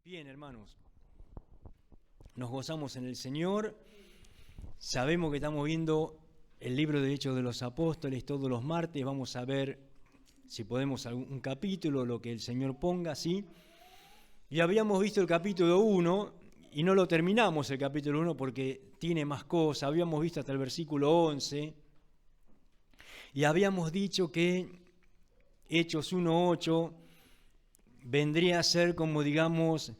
Bien, hermanos, nos gozamos en el Señor, sabemos que estamos viendo el libro de Hechos de los Apóstoles todos los martes, vamos a ver si podemos un capítulo, lo que el Señor ponga, ¿sí? Y habíamos visto el capítulo 1 y no lo terminamos el capítulo 1 porque tiene más cosas, habíamos visto hasta el versículo 11 y habíamos dicho que Hechos 1:8 vendría a ser como, digamos,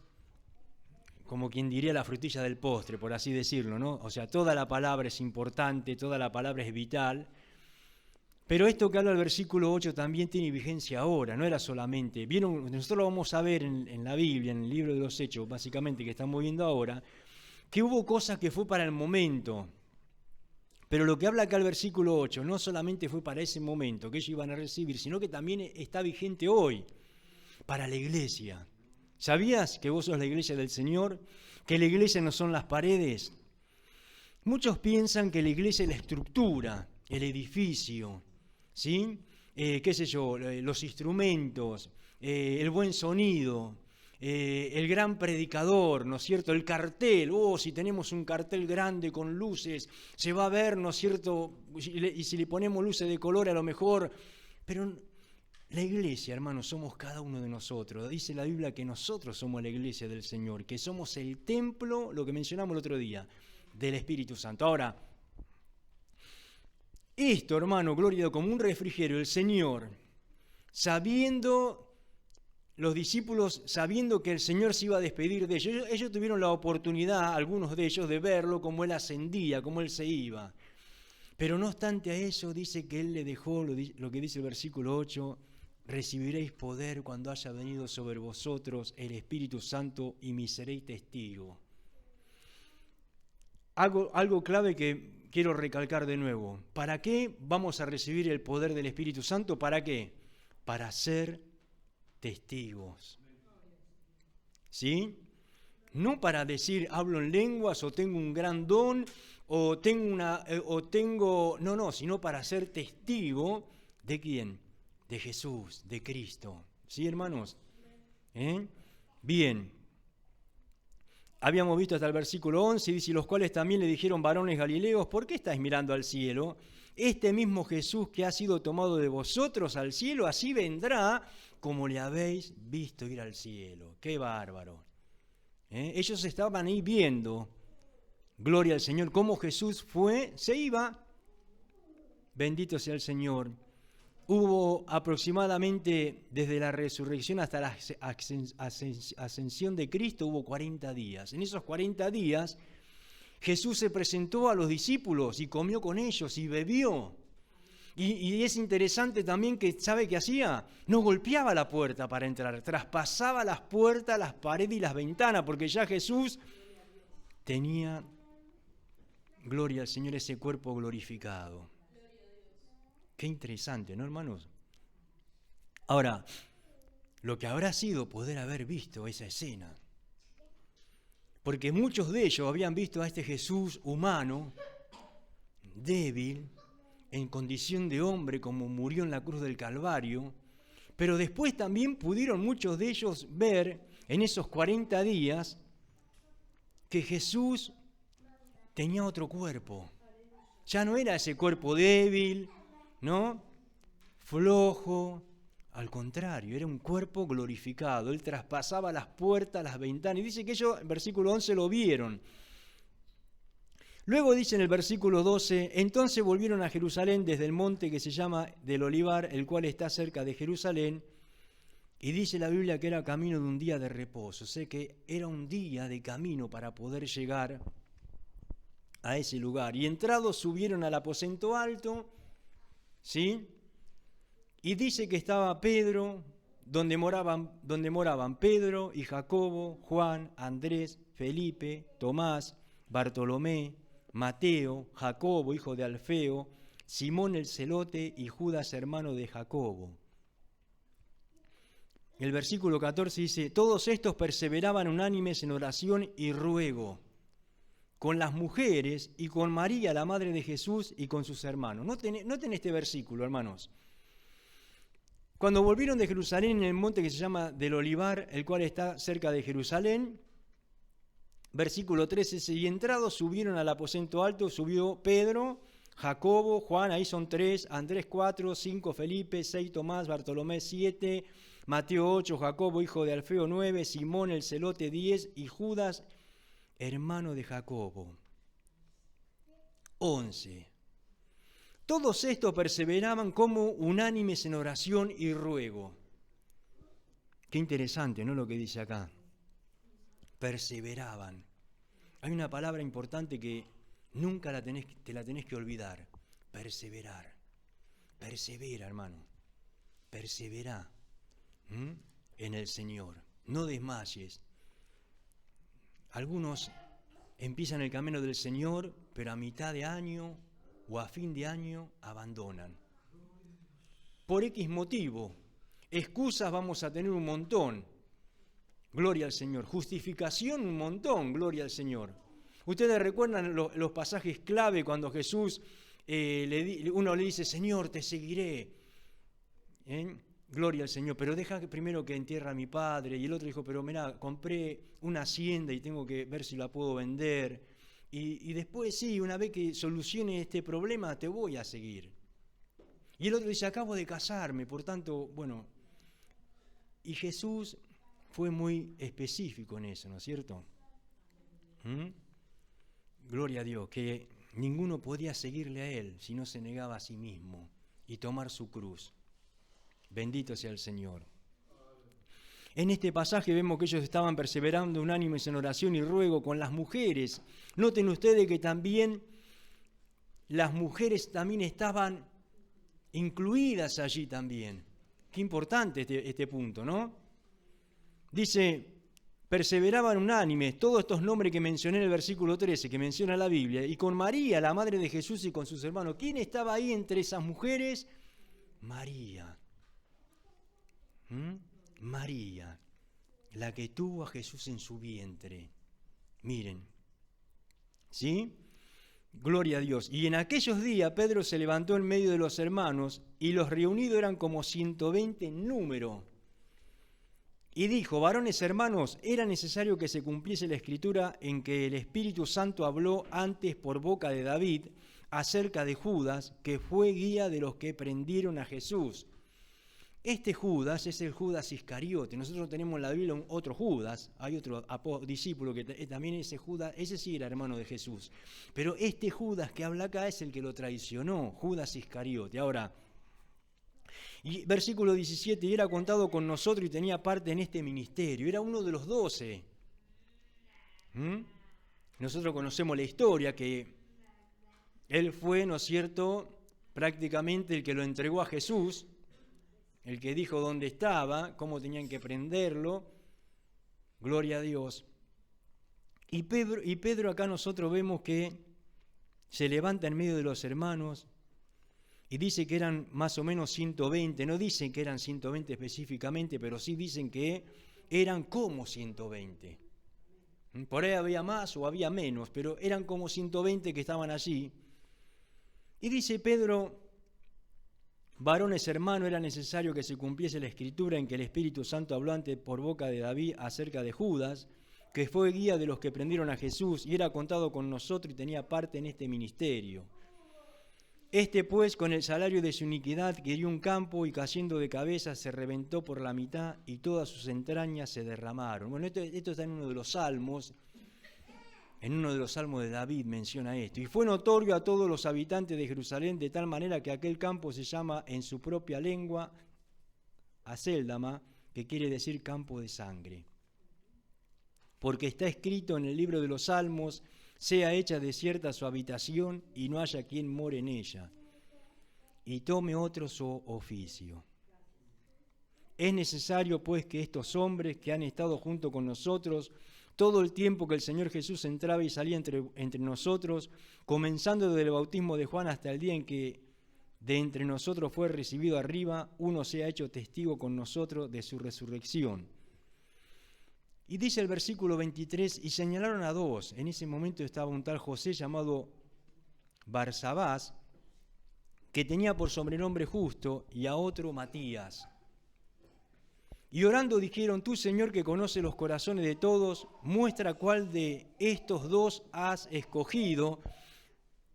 como quien diría la frutilla del postre, por así decirlo, ¿no? O sea, toda la palabra es importante, toda la palabra es vital, pero esto que habla el versículo 8 también tiene vigencia ahora, no era solamente, vieron, nosotros lo vamos a ver en la Biblia, en el libro de los Hechos, básicamente, que estamos viendo ahora, que hubo cosas que fue para el momento, pero lo que habla acá el versículo 8 no solamente fue para ese momento que ellos iban a recibir, sino que también está vigente hoy, para la iglesia. ¿Sabías que vos sos la iglesia del Señor? ¿Que la iglesia no son las paredes? Muchos piensan que la iglesia es la estructura, el edificio, ¿sí? Qué sé yo, los instrumentos, el buen sonido, el gran predicador, ¿no es cierto? El cartel, si tenemos un cartel grande con luces, se va a ver, ¿no es cierto? Y si le ponemos luces de color a lo mejor, pero la iglesia, hermanos, somos cada uno de nosotros. Dice la Biblia que nosotros somos la iglesia del Señor, que somos el templo, lo que mencionamos el otro día, del Espíritu Santo. Ahora, esto, hermano, gloria, como un refrigerio, el Señor, los discípulos, sabiendo que el Señor se iba a despedir de ellos tuvieron la oportunidad, algunos de ellos, de verlo, como Él ascendía, como Él se iba. Pero no obstante a eso, dice que Él le dejó, lo que dice el versículo 8, recibiréis poder cuando haya venido sobre vosotros el Espíritu Santo y me seréis testigo. Algo clave que quiero recalcar de nuevo. ¿Para qué vamos a recibir el poder del Espíritu Santo? ¿Para qué? Para ser testigos. ¿Sí? No para decir hablo en lenguas o tengo un gran don no, sino para ser testigo de ¿quién? De Jesús, de Cristo. ¿Sí, hermanos? Bien. Habíamos visto hasta el versículo 11, dice, los cuales también le dijeron, varones galileos, ¿por qué estáis mirando al cielo? Este mismo Jesús que ha sido tomado de vosotros al cielo, así vendrá como le habéis visto ir al cielo. ¡Qué bárbaro! Ellos estaban ahí viendo, gloria al Señor, cómo Jesús se iba, bendito sea el Señor. Hubo aproximadamente, desde la resurrección hasta la ascensión de Cristo, hubo 40 días. En esos 40 días, Jesús se presentó a los discípulos y comió con ellos y bebió. Y es interesante también que, ¿sabe qué hacía? No golpeaba la puerta para entrar, traspasaba las puertas, las paredes y las ventanas, porque ya Jesús tenía, gloria al Señor, ese cuerpo glorificado. Qué interesante, ¿no, hermanos? Ahora, lo que habrá sido poder haber visto esa escena, porque muchos de ellos habían visto a este Jesús humano, débil, en condición de hombre, como murió en la cruz del Calvario, pero después también pudieron muchos de ellos ver en esos 40 días que Jesús tenía otro cuerpo. Ya no era ese cuerpo débil, ¿no? Flojo, al contrario, era un cuerpo glorificado. Él traspasaba las puertas, las ventanas, y dice que ellos, en versículo 11, lo vieron. Luego dice en el versículo 12, entonces volvieron a Jerusalén desde el monte que se llama del Olivar, el cual está cerca de Jerusalén, y dice la Biblia que era camino de un día de reposo, o sea que era un día de camino para poder llegar a ese lugar. Y entrados subieron al aposento alto, ¿sí? Y dice que estaba Pedro, donde moraban Pedro y Jacobo, Juan, Andrés, Felipe, Tomás, Bartolomé, Mateo, Jacobo, hijo de Alfeo, Simón el celote y Judas, hermano de Jacobo. El versículo 14 dice, todos estos perseveraban unánimes en oración y ruego, con las mujeres y con María, la madre de Jesús, y con sus hermanos. Noten este versículo, hermanos. Cuando volvieron de Jerusalén en el monte que se llama del Olivar, el cual está cerca de Jerusalén, versículo 13, y entrados subieron al aposento alto, subió Pedro, Jacobo, Juan, ahí son 3, Andrés 4, 5 Felipe, 6 Tomás, Bartolomé 7, Mateo 8, Jacobo hijo de Alfeo 9, Simón el celote 10 y Judas, hermano de Jacobo 11. Todos estos perseveraban como unánimes en oración y ruego. Qué interesante, ¿no? Lo que dice acá. Perseveraban. Hay una palabra importante que nunca te la tenés que olvidar. Perseverar. Persevera, hermano. Persevera en el Señor. No desmayes. Algunos empiezan el camino del Señor, pero a mitad de año o a fin de año abandonan. Por X motivo. Excusas vamos a tener un montón. Gloria al Señor. Justificación un montón. Gloria al Señor. Ustedes recuerdan los pasajes clave cuando Jesús, uno le dice, Señor, te seguiré. Gloria al Señor. Pero deja primero que entierre a mi padre. Y el otro dijo, pero mira, compré una hacienda y tengo que ver si la puedo vender. Y después sí, una vez que solucione este problema, te voy a seguir. Y el otro dice, acabo de casarme, por tanto, bueno. Y Jesús fue muy específico en eso, ¿no es cierto? Gloria a Dios, que ninguno podía seguirle a Él si no se negaba a sí mismo y tomar su cruz. Bendito sea el Señor. En este pasaje vemos que ellos estaban perseverando unánimes en oración y ruego con las mujeres. Noten ustedes que también las mujeres también estaban incluidas allí también. Qué importante este punto, ¿no? Dice, perseveraban unánimes, todos estos nombres que mencioné en el versículo 13, que menciona la Biblia, y con María, la madre de Jesús, y con sus hermanos. ¿Quién estaba ahí entre esas mujeres? María. María, la que tuvo a Jesús en su vientre. Miren, ¿sí? Gloria a Dios. Y en aquellos días Pedro se levantó en medio de los hermanos y los reunidos eran como 120 en número. Y dijo, varones hermanos, era necesario que se cumpliese la escritura en que el Espíritu Santo habló antes por boca de David acerca de Judas, que fue guía de los que prendieron a Jesús. Este Judas es el Judas Iscariote. Nosotros tenemos en la Biblia otro Judas, hay otro discípulo que también ese Judas, ese sí era hermano de Jesús. Pero este Judas que habla acá es el que lo traicionó, Judas Iscariote. Ahora, y versículo 17, y era contado con nosotros y tenía parte en este ministerio. Era uno de los 12. Nosotros conocemos la historia que él fue, ¿no es cierto?, prácticamente el que lo entregó a Jesús, el que dijo dónde estaba, cómo tenían que prenderlo. Gloria a Dios. Y Pedro acá nosotros vemos que se levanta en medio de los hermanos y dice que eran más o menos 120. No dicen que eran 120 específicamente, pero sí dicen que eran como 120. Por ahí había más o había menos, pero eran como 120 que estaban allí. Y dice Pedro, varones hermanos, era necesario que se cumpliese la escritura en que el Espíritu Santo habló antes por boca de David acerca de Judas, que fue guía de los que prendieron a Jesús y era contado con nosotros y tenía parte en este ministerio. Este pues, con el salario de su iniquidad, hirió un campo y cayendo de cabeza se reventó por la mitad y todas sus entrañas se derramaron. Bueno, esto está en uno de los salmos. En uno de los salmos de David menciona esto. Y fue notorio a todos los habitantes de Jerusalén de tal manera que aquel campo se llama en su propia lengua Acéldama, que quiere decir campo de sangre. Porque está escrito en el libro de los salmos, sea hecha desierta su habitación y no haya quien more en ella, y tome otro su oficio. Es necesario pues que estos hombres que han estado junto con nosotros todo el tiempo que el Señor Jesús entraba y salía entre nosotros, comenzando desde el bautismo de Juan hasta el día en que de entre nosotros fue recibido arriba, uno se ha hecho testigo con nosotros de su resurrección. Y dice el versículo 23, y señalaron a dos. En ese momento estaba un tal José llamado Barsabás, que tenía por sobrenombre Justo, y a otro Matías. Y orando dijeron, tú, Señor, que conoces los corazones de todos, muestra cuál de estos dos has escogido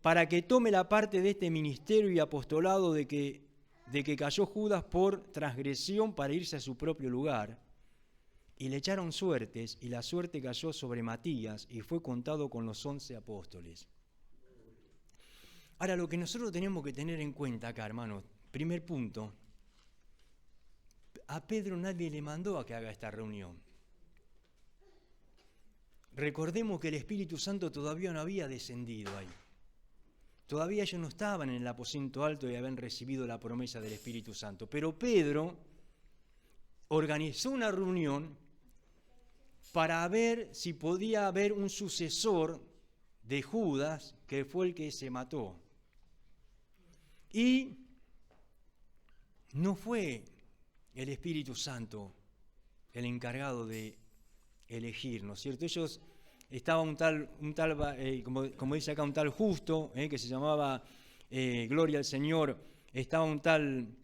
para que tome la parte de este ministerio y apostolado de que cayó Judas por transgresión para irse a su propio lugar. Y le echaron suertes, y la suerte cayó sobre Matías, y fue contado con los 11 apóstoles. Ahora, lo que nosotros tenemos que tener en cuenta acá, hermanos, primer punto, a Pedro nadie le mandó a que haga esta reunión. Recordemos que el Espíritu Santo todavía no había descendido ahí. Todavía ellos no estaban en el aposento alto y habían recibido la promesa del Espíritu Santo. Pero Pedro organizó una reunión para ver si podía haber un sucesor de Judas, que fue el que se mató. Y no fue el Espíritu Santo el encargado de elegir, ¿no es cierto? Ellos estaba como dice acá, un tal Justo, que se llamaba Gloria al Señor, estaba un tal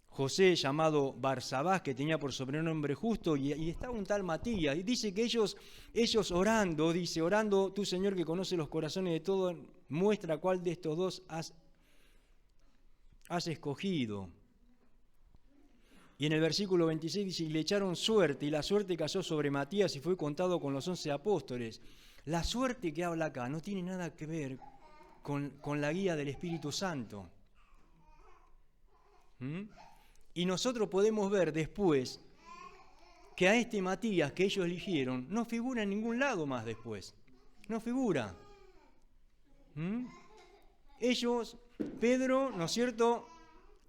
José llamado Barsabás, que tenía por sobrenombre Justo, y estaba un tal Matías, y dice que ellos orando, orando, tú, Señor, que conoces los corazones de todos, muestra cuál de estos dos has escogido. Y en el versículo 26 dice, y le echaron suerte, y la suerte cayó sobre Matías y fue contado con los 11 apóstoles. La suerte que habla acá no tiene nada que ver con la guía del Espíritu Santo. Y nosotros podemos ver después que a este Matías que ellos eligieron no figura en ningún lado más después. No figura. Ellos, Pedro, ¿no es cierto?,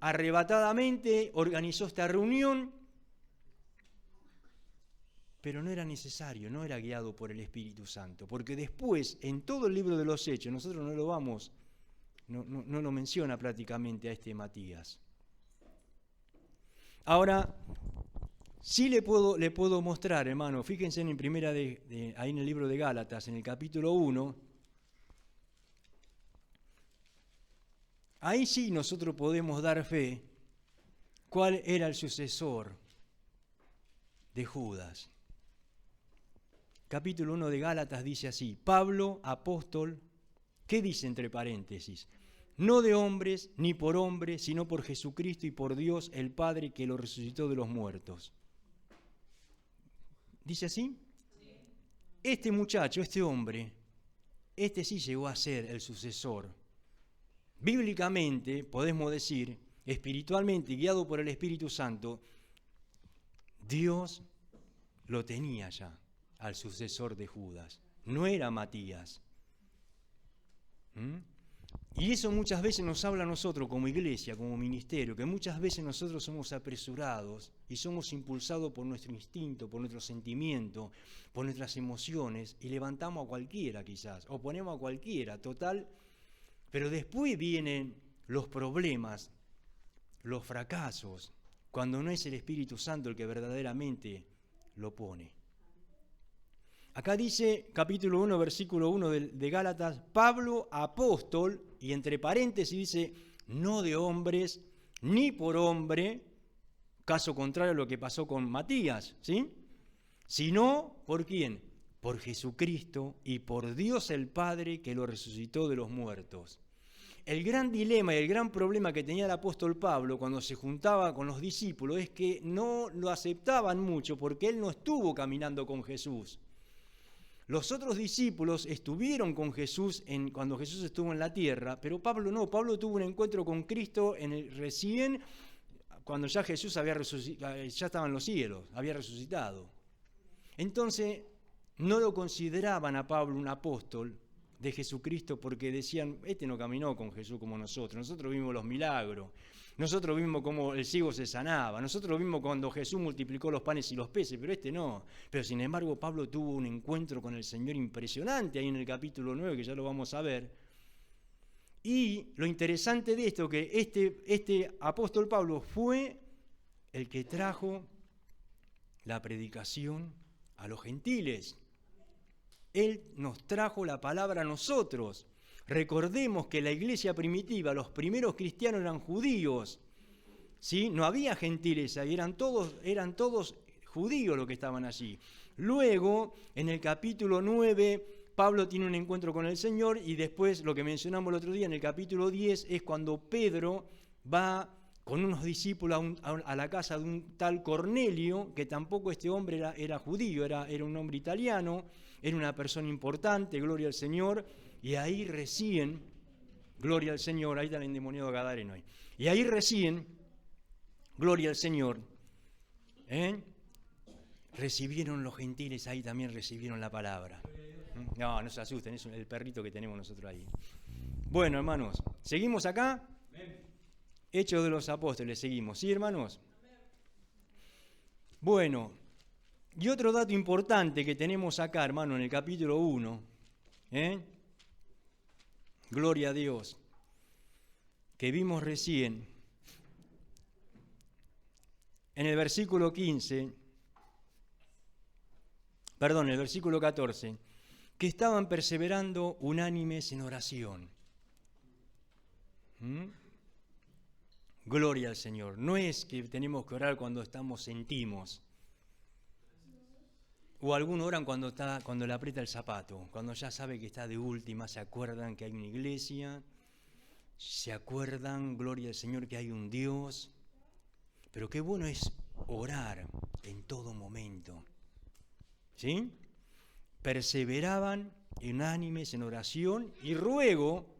arrebatadamente organizó esta reunión, pero no era necesario, no era guiado por el Espíritu Santo, porque después, en todo el libro de los Hechos, nosotros no lo menciona prácticamente a este Matías. Ahora, sí le puedo mostrar, hermano, fíjense en primera ahí en el libro de Gálatas, en el capítulo 1, ahí sí nosotros podemos dar fe cuál era el sucesor de Judas. Capítulo 1 de Gálatas dice así, Pablo, apóstol, ¿qué dice entre paréntesis? No de hombres ni por hombre, sino por Jesucristo y por Dios el Padre que lo resucitó de los muertos. ¿Dice así? Sí. Este muchacho, este hombre, este sí llegó a ser el sucesor. Bíblicamente, podemos decir, espiritualmente, guiado por el Espíritu Santo, Dios lo tenía ya al sucesor de Judas. No era Matías. Y eso muchas veces nos habla a nosotros como iglesia, como ministerio, que muchas veces nosotros somos apresurados y somos impulsados por nuestro instinto, por nuestro sentimiento, por nuestras emociones, y levantamos a cualquiera quizás, o ponemos a cualquiera, total. Pero después vienen los problemas, los fracasos, cuando no es el Espíritu Santo el que verdaderamente lo pone. Acá dice, capítulo 1, versículo 1 de Gálatas, Pablo, apóstol, y entre paréntesis dice, no de hombres, ni por hombre, caso contrario a lo que pasó con Matías, ¿sí? Sino, ¿por quién? Por Jesucristo y por Dios el Padre que lo resucitó de los muertos. El gran dilema y el gran problema que tenía el apóstol Pablo cuando se juntaba con los discípulos es que no lo aceptaban mucho porque él no estuvo caminando con Jesús. Los otros discípulos estuvieron con Jesús cuando Jesús estuvo en la tierra, pero Pablo no. Pablo tuvo un encuentro con Cristo recién cuando ya Jesús había resucitado, ya estaba en los cielos, había resucitado. Entonces no lo consideraban a Pablo un apóstol de Jesucristo porque decían, este no caminó con Jesús como nosotros vimos los milagros, nosotros vimos cómo el ciego se sanaba, nosotros vimos cuando Jesús multiplicó los panes y los peces, pero este no. Pero sin embargo Pablo tuvo un encuentro con el Señor impresionante ahí en el capítulo 9, que ya lo vamos a ver. Y lo interesante de esto, que este apóstol Pablo fue el que trajo la predicación a los gentiles. Él nos trajo la palabra a nosotros. Recordemos que la iglesia primitiva, los primeros cristianos eran judíos, ¿sí? No había gentiles ahí, eran todos judíos los que estaban allí. Luego, en el capítulo 9, Pablo tiene un encuentro con el Señor y después, lo que mencionamos el otro día, en el capítulo 10, es cuando Pedro va con unos discípulos a la casa de un tal Cornelio, que tampoco este hombre era judío, era un hombre italiano, era una persona importante, gloria al Señor, y ahí recién, gloria al Señor, ahí está el endemoniado gadareno ahí, y ahí recién, gloria al Señor, recibieron los gentiles, ahí también recibieron la palabra. No, no se asusten, es el perrito que tenemos nosotros ahí. Bueno, hermanos, ¿seguimos acá? Hechos de los Apóstoles, seguimos. ¿Sí, hermanos? Bueno, y otro dato importante que tenemos acá, hermano, en el capítulo 1, gloria a Dios, que vimos recién, en el versículo 15, perdón, el versículo 14, que estaban perseverando unánimes en oración. Gloria al Señor. No es que tenemos que orar cuando sentimos. O algunos oran cuando le aprieta el zapato, cuando ya sabe que está de última, se acuerdan que hay una iglesia, se acuerdan, gloria al Señor, que hay un Dios. Pero qué bueno es orar en todo momento. ¿Sí? Perseveraban unánimes en oración y ruego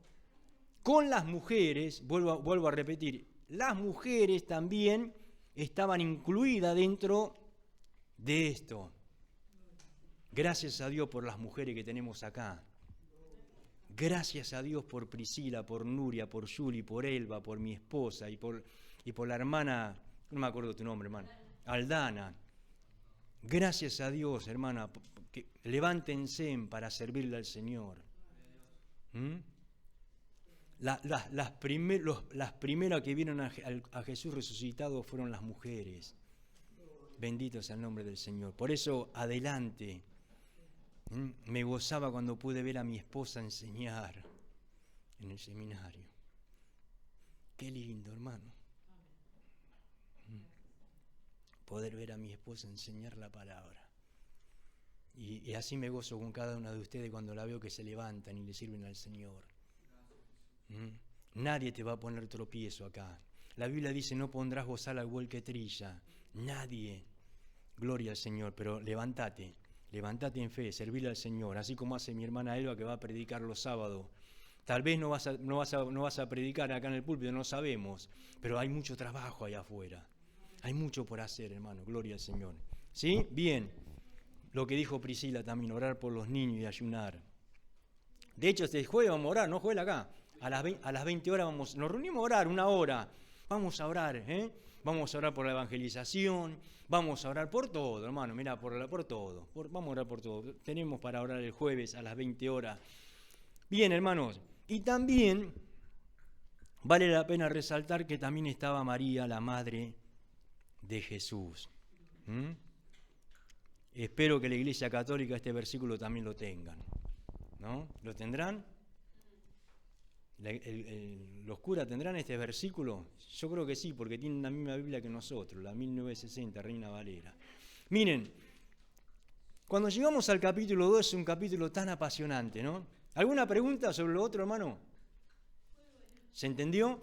con las mujeres, vuelvo a repetir, las mujeres también estaban incluidas dentro de esto. Gracias a Dios por las mujeres que tenemos acá. Gracias a Dios por Priscila, por Nuria, por Juli, por Elba, por mi esposa y por la hermana, no me acuerdo tu nombre, hermana, Aldana. Gracias a Dios, hermana, que levántense para servirle al Señor. Las primeras que vieron a Jesús resucitado fueron las mujeres. Bendito sea el nombre del Señor. Por eso, adelante. Me gozaba cuando pude ver a mi esposa enseñar en el seminario. Qué lindo, hermano. Poder ver a mi esposa enseñar la palabra. Y así me gozo con cada una de ustedes cuando la veo que se levantan y le sirven al Señor. Nadie te va a poner tropiezo acá. La Biblia dice, no pondrás bozal al buey que trilla. Nadie. Gloria al Señor, pero levántate en fe, servirle al Señor, así como hace mi hermana Elba que va a predicar los sábados. Tal vez no vas a predicar acá en el púlpito, no sabemos, pero hay mucho trabajo allá afuera. Hay mucho por hacer, hermano, gloria al Señor. ¿Sí? Bien. Lo que dijo Priscila también, orar por los niños y ayunar. De hecho, este jueves vamos a orar, no jueves acá. A las 20 horas nos reunimos a orar, 1 hora. Vamos a orar, Vamos a orar por la evangelización, vamos a orar por todo, hermano, mirá, por todo. Vamos a orar por todo. Tenemos para orar el jueves a las 20 horas. Bien, hermanos, y también vale la pena resaltar que también estaba María, la madre de Jesús. Espero que la Iglesia Católica este versículo también lo tengan, ¿no? ¿Lo tendrán? ¿Los curas tendrán este versículo? Yo creo que sí, porque tienen la misma Biblia que nosotros, la 1960, Reina Valera. Miren, cuando llegamos al capítulo 2 es un capítulo tan apasionante, ¿no? ¿Alguna pregunta sobre lo otro, hermano? ¿Se entendió?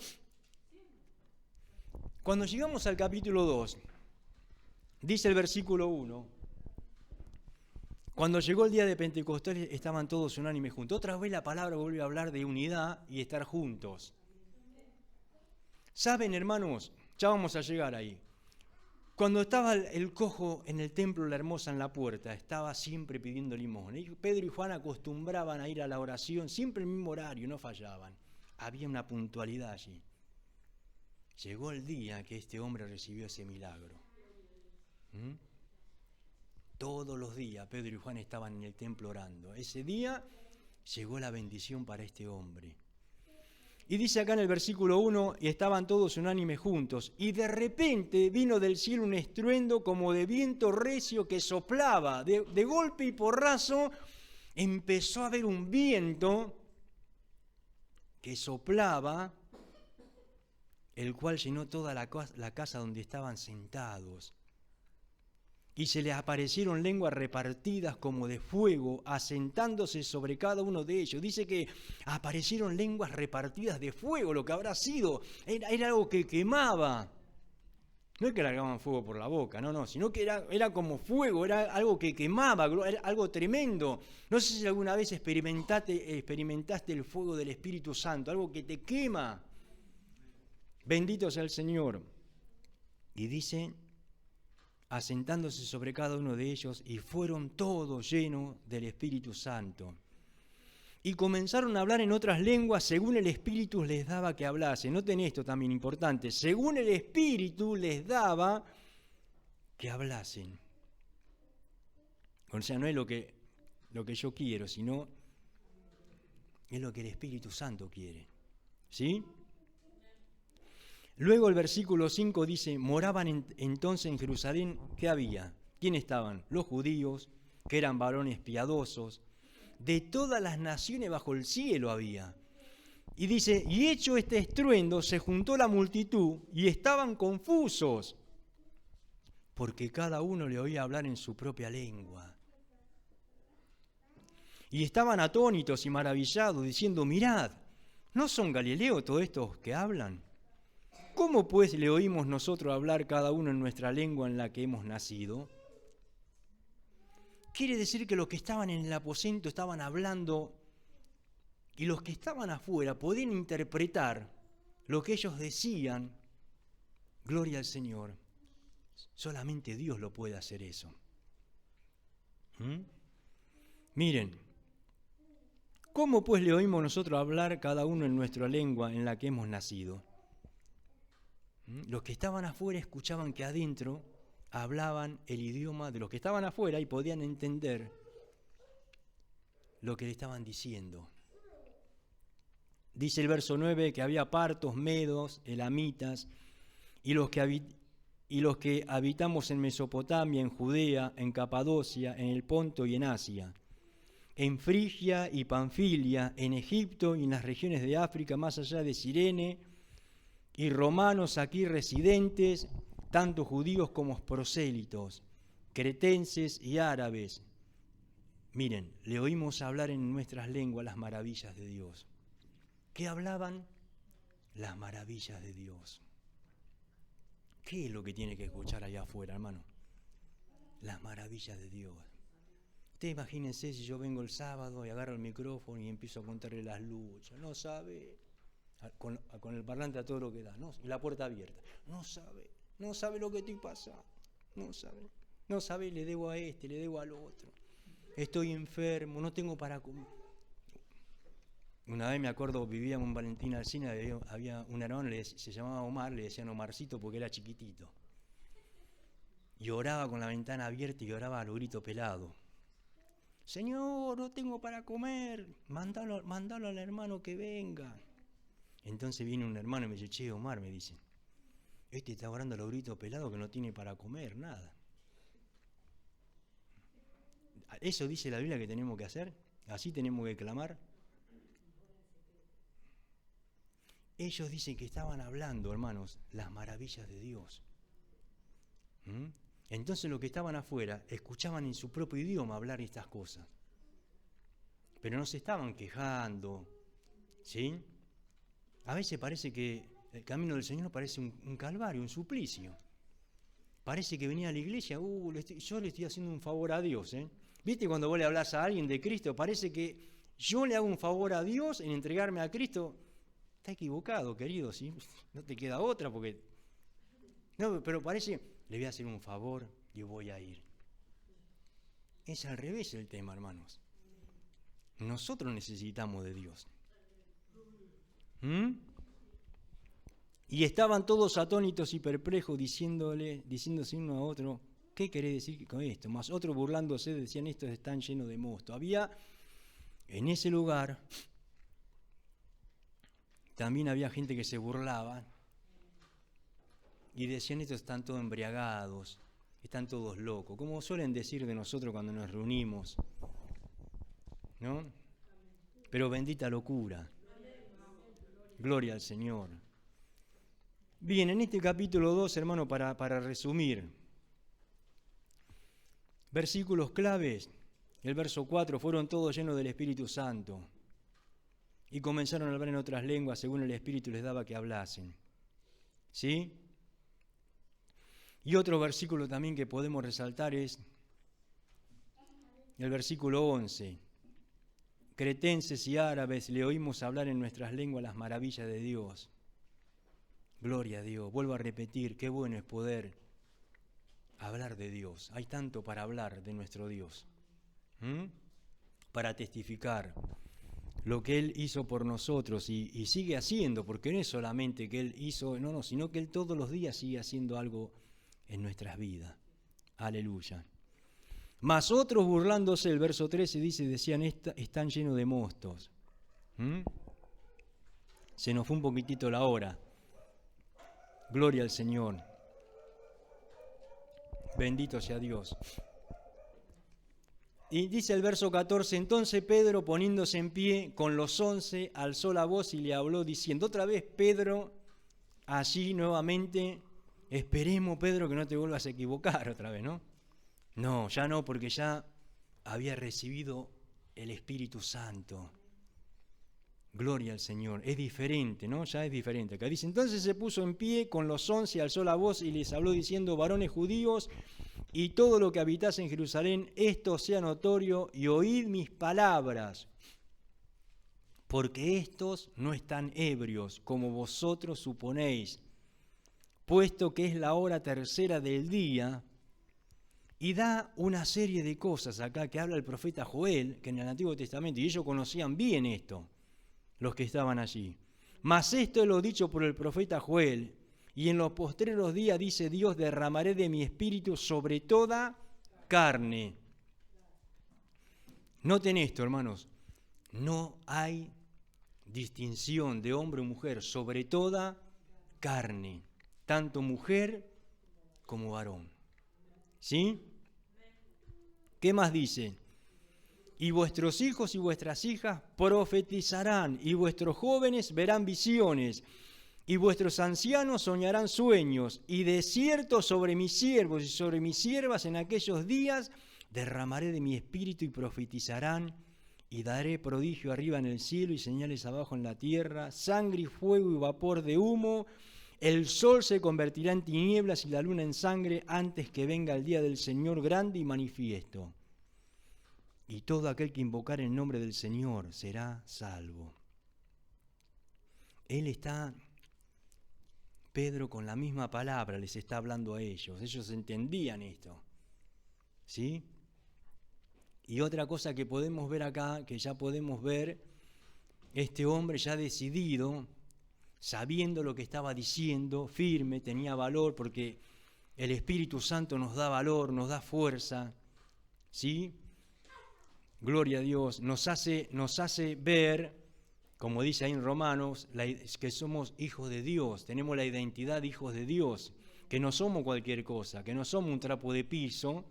Cuando llegamos al capítulo 2, dice el versículo 1, cuando llegó el día de Pentecostés estaban todos unánimes juntos. Otra vez la palabra vuelve a hablar de unidad y estar juntos. ¿Saben, hermanos? Ya vamos a llegar ahí. Cuando estaba el cojo en el templo, la hermosa en la puerta, estaba siempre pidiendo limosna. Pedro y Juan acostumbraban a ir a la oración, siempre el mismo horario, no fallaban. Había una puntualidad allí. Llegó el día que este hombre recibió ese milagro. Todos los días Pedro y Juan estaban en el templo orando. Ese día llegó la bendición para este hombre. Y dice acá en el versículo 1, y estaban todos unánimes juntos, y de repente vino del cielo un estruendo como de viento recio que soplaba, de golpe y porrazo empezó a haber un viento que soplaba, el cual llenó toda la casa donde estaban sentados. y se les aparecieron lenguas repartidas como de fuego, asentándose sobre cada uno de ellos. Dice que aparecieron lenguas repartidas de fuego, lo que habrá sido. Era algo que quemaba. No es que largaban fuego por la boca, no, sino que era como fuego, era algo que quemaba, era algo tremendo. No sé si alguna vez experimentaste el fuego del Espíritu Santo, algo que te quema. Bendito sea el Señor. Y dice, asentándose sobre cada uno de ellos, y fueron todos llenos del Espíritu Santo. Y comenzaron a hablar en otras lenguas según el Espíritu les daba que hablasen. Noten esto también importante. Según el Espíritu les daba que hablasen. O sea, no es lo que yo quiero, sino es lo que el Espíritu Santo quiere. ¿Sí? Luego el versículo 5 dice, moraban entonces en Jerusalén, ¿qué había? ¿Quién estaban? Los judíos, que eran varones piadosos. De todas las naciones bajo el cielo había. Y dice, y hecho este estruendo, se juntó la multitud y estaban confusos, porque cada uno le oía hablar en su propia lengua. Y estaban atónitos y maravillados, diciendo, mirad, ¿no son galileos todos estos que hablan? ¿Cómo pues le oímos nosotros hablar cada uno en nuestra lengua en la que hemos nacido? Quiere decir que los que estaban en el aposento estaban hablando y los que estaban afuera podían interpretar lo que ellos decían. Gloria al Señor. Solamente Dios lo puede hacer eso. Miren, ¿cómo pues le oímos nosotros hablar cada uno en nuestra lengua en la que hemos nacido? Los que estaban afuera escuchaban que adentro hablaban el idioma de los que estaban afuera y podían entender lo que le estaban diciendo. Dice el verso 9 que había partos, medos, elamitas, y los que habitamos en Mesopotamia, en Judea, en Capadocia, en el Ponto y en Asia, en Frigia y Panfilia, en Egipto y en las regiones de África, más allá de Cirene, y romanos aquí residentes, tanto judíos como prosélitos, cretenses y árabes. Miren, le oímos hablar en nuestras lenguas las maravillas de Dios. ¿Qué hablaban? Las maravillas de Dios. ¿Qué es lo que tiene que escuchar allá afuera, hermano? Las maravillas de Dios. Usted imagínense si yo vengo el sábado y agarro el micrófono y empiezo a contarle las luchas. No sabe, con el parlante a todo lo que da, ¿no? Y la puerta abierta. No sabe lo que estoy pasando. No sabe, le debo a este, le debo al otro. Estoy enfermo, no tengo para comer. Una vez me acuerdo, vivíamos en Valentín Alsina, había un hermano, se llamaba Omar, le decían Omarcito porque era chiquitito. Y oraba con la ventana abierta y oraba a lo grito pelado. Señor, no tengo para comer, mándalo al hermano que venga. Entonces viene un hermano y me dice, che, Omar, me dice, este está orando a lo grito pelado que no tiene para comer, nada. ¿Eso dice la Biblia que tenemos que hacer? ¿Así tenemos que clamar? Ellos dicen que estaban hablando, hermanos, las maravillas de Dios. Entonces los que estaban afuera escuchaban en su propio idioma hablar estas cosas. Pero no se estaban quejando, ¿sí? A veces parece que el camino del Señor parece un calvario, un suplicio. Parece que venía a la iglesia, yo le estoy haciendo un favor a Dios, ¿eh? ¿Viste cuando vos le hablas a alguien de Cristo? Parece que yo le hago un favor a Dios en entregarme a Cristo. Está equivocado, querido, ¿sí? No te queda otra porque... No, pero parece, le voy a hacer un favor y voy a ir. Es al revés el tema, hermanos. Nosotros necesitamos de Dios. Y estaban todos atónitos y perplejos diciéndose uno a otro, ¿qué querés decir con esto? Más otros burlándose decían, estos están llenos de mosto. Había en ese lugar, también había gente que se burlaba y decían, estos están todos embriagados, están todos locos, como suelen decir de nosotros cuando nos reunimos, ¿no? Pero bendita locura. Gloria al Señor. Bien, en este capítulo 2, hermano, para resumir, Versículos claves. El verso 4, fueron todos llenos del Espíritu Santo y comenzaron a hablar en otras lenguas según el Espíritu les daba que hablasen. ¿Sí? Y otro versículo también que podemos resaltar es el versículo 11. Cretenses y árabes le oímos hablar en nuestras lenguas las maravillas de Dios. Gloria a Dios. Vuelvo a repetir, qué bueno es poder hablar de Dios. Hay tanto para hablar de nuestro Dios. Para testificar lo que Él hizo por nosotros y sigue haciendo, porque no es solamente que Él hizo, sino que Él todos los días sigue haciendo algo en nuestras vidas. Aleluya. Mas otros burlándose, el verso 13 dice, decían, están llenos de mostos. Se nos fue un poquitito la hora. Gloria al Señor. Bendito sea Dios. Y dice el verso 14, entonces Pedro poniéndose en pie con los 11 alzó la voz y le habló diciendo, otra vez Pedro, allí nuevamente, esperemos Pedro que no te vuelvas a equivocar otra vez, ¿no? No, ya no, porque ya había recibido el Espíritu Santo. Gloria al Señor. Es diferente, ¿no? Ya es diferente. Acá dice, entonces se puso en pie con los 11, alzó la voz y les habló diciendo, varones judíos, y todo lo que habitase en Jerusalén, esto sea notorio y oíd mis palabras, porque estos no están ebrios, como vosotros suponéis, puesto que es la hora tercera del día. Y da una serie de cosas acá que habla el profeta Joel, que en el Antiguo Testamento, y ellos conocían bien esto, los que estaban allí. Mas esto es lo dicho por el profeta Joel, y en los postreros días, dice Dios, derramaré de mi espíritu sobre toda carne. Noten esto, hermanos, no hay distinción de hombre o mujer, sobre toda carne, tanto mujer como varón. ¿Sí? ¿Qué más dice? Y vuestros hijos y vuestras hijas profetizarán, y vuestros jóvenes verán visiones, y vuestros ancianos soñarán sueños, y de cierto sobre mis siervos y sobre mis siervas en aquellos días derramaré de mi espíritu y profetizarán, y daré prodigio arriba en el cielo y señales abajo en la tierra, sangre y fuego y vapor de humo. El sol se convertirá en tinieblas y la luna en sangre antes que venga el día del Señor grande y manifiesto. Y todo aquel que invocar el nombre del Señor será salvo. Pedro con la misma palabra les está hablando a ellos. Ellos entendían esto. ¿Sí? Y otra cosa que podemos ver acá, que ya podemos ver, este hombre ya decidido, sabiendo lo que estaba diciendo, firme, tenía valor, porque el Espíritu Santo nos da valor, nos da fuerza, ¿sí? Gloria a Dios, nos hace ver, como dice ahí en Romanos, que somos hijos de Dios, tenemos la identidad de hijos de Dios, que no somos cualquier cosa, que no somos un trapo de piso,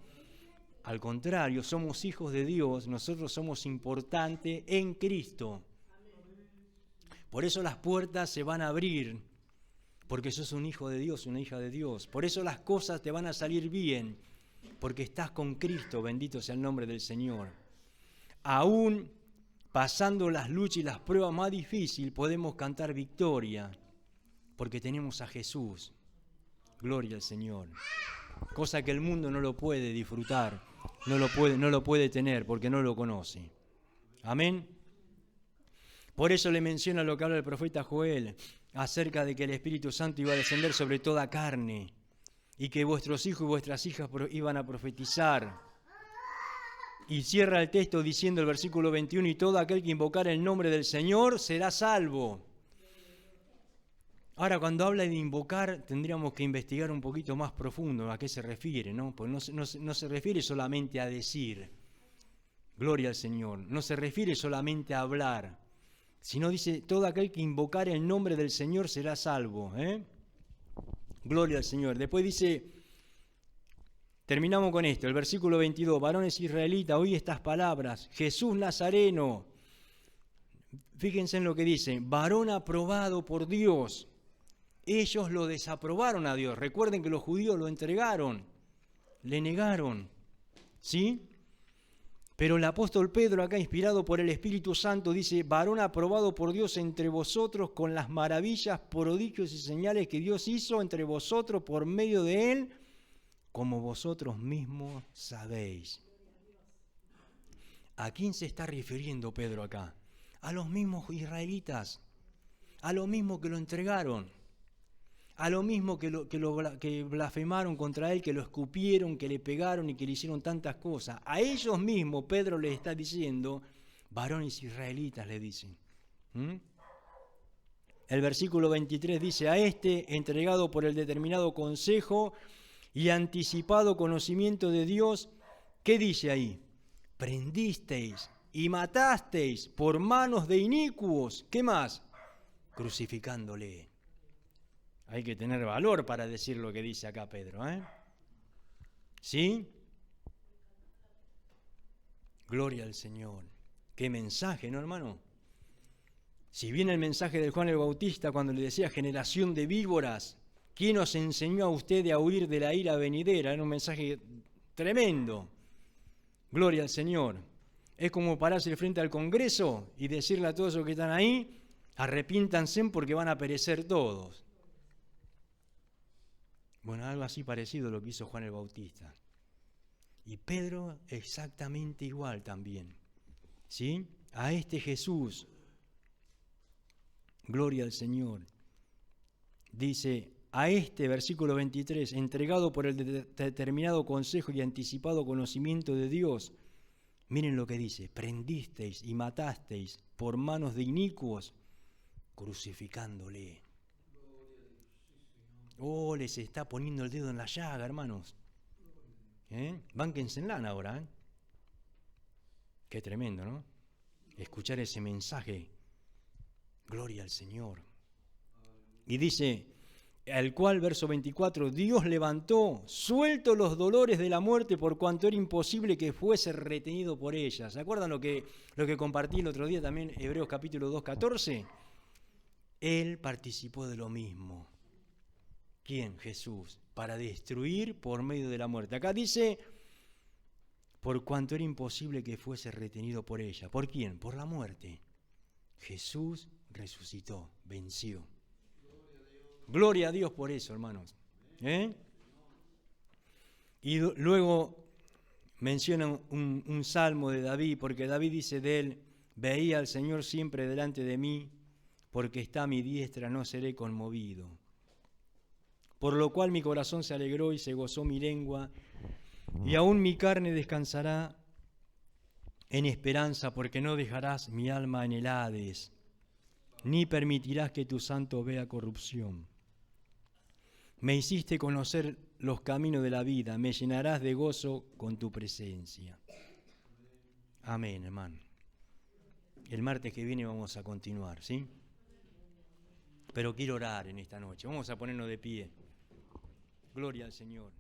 al contrario, somos hijos de Dios, nosotros somos importantes en Cristo. Por eso las puertas se van a abrir, porque sos un hijo de Dios, una hija de Dios. Por eso las cosas te van a salir bien, porque estás con Cristo, bendito sea el nombre del Señor. Aún pasando las luchas y las pruebas más difíciles, podemos cantar victoria, porque tenemos a Jesús. Gloria al Señor. Cosa que el mundo no lo puede disfrutar, no lo puede tener, porque no lo conoce. Amén. Por eso le menciona lo que habla el profeta Joel, acerca de que el Espíritu Santo iba a descender sobre toda carne, y que vuestros hijos y vuestras hijas iban a profetizar. Y cierra el texto diciendo el versículo 21, y todo aquel que invocar el nombre del Señor será salvo. Ahora, cuando habla de invocar, tendríamos que investigar un poquito más profundo a qué se refiere, ¿no? Pues no se refiere solamente a decir, gloria al Señor, no se refiere solamente a hablar, sino dice, todo aquel que invocar el nombre del Señor será salvo. Gloria al Señor. Después dice, terminamos con esto, el versículo 22, varones israelitas, oí estas palabras, Jesús Nazareno, fíjense en lo que dice, varón aprobado por Dios. Ellos lo desaprobaron a Dios. Recuerden que los judíos lo entregaron, le negaron, ¿sí? Pero el apóstol Pedro, acá inspirado por el Espíritu Santo, dice: varón aprobado por Dios entre vosotros con las maravillas, prodigios y señales que Dios hizo entre vosotros por medio de él, como vosotros mismos sabéis. ¿A quién se está refiriendo Pedro acá? A los mismos israelitas, a los mismos que lo entregaron, a lo mismo que blasfemaron contra él, que lo escupieron, que le pegaron y que le hicieron tantas cosas. A ellos mismos Pedro les está diciendo, varones israelitas, le dicen. El versículo 23 dice: a este, entregado por el determinado consejo y anticipado conocimiento de Dios, ¿qué dice ahí? Prendisteis y matasteis por manos de inicuos. ¿Qué más? Crucificándole. Hay que tener valor para decir lo que dice acá Pedro, ¿eh? ¿Sí? Gloria al Señor. Qué mensaje, ¿no, hermano? Si bien el mensaje de Juan el Bautista, cuando le decía generación de víboras, ¿quién os enseñó a ustedes a huir de la ira venidera? Era un mensaje tremendo. Gloria al Señor. Es como pararse frente al Congreso y decirle a todos los que están ahí: arrepiéntanse porque van a perecer todos. Bueno, algo así parecido a lo que hizo Juan el Bautista. Y Pedro exactamente igual también. ¿Sí? A este Jesús, gloria al Señor, dice: a este, versículo 23, entregado por el determinado consejo y anticipado conocimiento de Dios, miren lo que dice: prendisteis y matasteis por manos de inicuos, crucificándole. Oh, les está poniendo el dedo en la llaga, hermanos. Bánquense en lana ahora. Qué tremendo, ¿no? Escuchar ese mensaje. Gloria al Señor. Y dice, al cual, verso 24, Dios levantó, suelto los dolores de la muerte, por cuanto era imposible que fuese retenido por ella. ¿Se acuerdan lo que compartí el otro día también, Hebreos capítulo 2, 14? Él participó de lo mismo. ¿Quién? Jesús, para destruir por medio de la muerte. Acá dice, por cuanto era imposible que fuese retenido por ella. ¿Por quién? Por la muerte. Jesús resucitó, venció. Gloria a Dios por eso, hermanos. Y luego menciona un salmo de David, porque David dice de él: veía al Señor siempre delante de mí, porque está a mi diestra, no seré conmovido. Por lo cual mi corazón se alegró y se gozó mi lengua, y aún mi carne descansará en esperanza, porque no dejarás mi alma en el Hades, ni permitirás que tu santo vea corrupción. Me hiciste conocer los caminos de la vida, me llenarás de gozo con tu presencia. Amén, hermano. El martes que viene vamos a continuar, ¿sí? Pero quiero orar en esta noche. Vamos a ponernos de pie. Gloria al Señor.